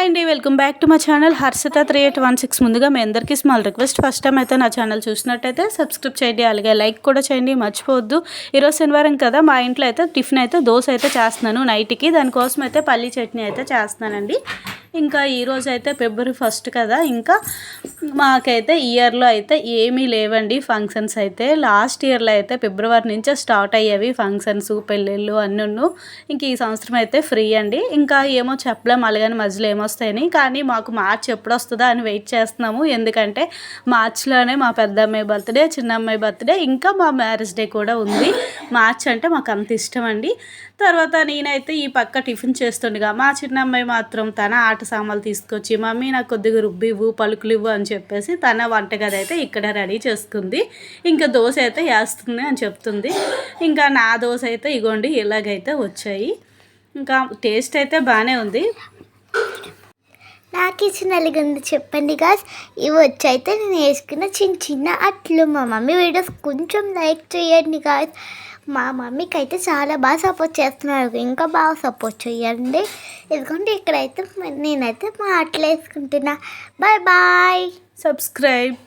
Hi అండి, welcome back to my channel Harshita 3816. ముందుగా మీ అందరికీ స్మాల్ రిక్వెస్ట్, ఫస్ట్ టైం అయితే నా ఛానల్ చూసినట్టయితే సబ్స్క్రైబ్ చేయండి, అలాగే లైక్ కూడా చేయండి, మర్చిపోవద్దు. ఈరోజు శనివారం కదా, మా ఇంట్లో అయితే టిఫిన్ అయితే దోశ అయితే చేస్తున్నాను నైట్కి. దానికోసం అయితే పల్లీ చట్నీ అయితే చేస్తున్నానండి. ఇంకా ఈరోజు అయితే ఫిబ్రవరి 1 కదా, ఇంకా మాకైతే ఇయర్లో అయితే ఏమీ లేవండి ఫంక్షన్స్ అయితే. లాస్ట్ ఇయర్లో అయితే ఫిబ్రవరి నుంచే స్టార్ట్ అయ్యేవి ఫంక్షన్స్, పెళ్ళిళ్ళు అన్నీ. ఇంక ఈ సంవత్సరం అయితే ఫ్రీ అండి. ఇంకా ఏమో చెప్పలేము అలాగని మధ్యలో ఏమొస్తాయని, కానీ మాకు మార్చ్ ఎప్పుడు వస్తుందా అని వెయిట్ చేస్తున్నాము. ఎందుకంటే మార్చ్లోనే మా పెద్ద అమ్మాయి బర్త్డే, చిన్న అమ్మాయి బర్త్డే, ఇంకా మా మ్యారేజ్ డే కూడా ఉంది. మార్చ్ అంటే మాకు అంత ఇష్టం అండి. తర్వాత నేనైతే ఈ పక్క టిఫిన్ చేస్తుండగా మా చిన్న అమ్మాయి మాత్రం తన ఆట సామాన్లు తీసుకొచ్చి, మమ్మీ నాకు కొద్దిగా రుబ్బివ్వు, పలుకులు ఇవ్వు అని చెప్పేసి తన వంటగది అయితే ఇక్కడ రెడీ చేసుకుంది. ఇంకా దోశ అయితే వేస్తుంది అని చెప్తుంది. ఇంకా నా దోశ అయితే ఇగోండి ఇలాగైతే వచ్చాయి. ఇంకా టేస్ట్ అయితే బాగానే ఉంది. నాకు ఇచ్చిన ఉంది చెప్పండి గాస్. ఇవి వచ్చైతే నేను వేసుకున్న చిన్న చిన్న అట్లు. మా మమ్మీ వీడియోస్ కొంచెం లైక్ చేయండి గాస్. మా మమ్మీకి అయితే చాలా బాగా సపోర్ట్ చేస్తున్నారు, ఇంకా బాగా సపోర్ట్ చేయండి. ఎందుకంటే ఇక్కడైతే నేనైతే మా అట్లు వేసుకుంటున్నా. Bye bye. సబ్స్క్రైబ్.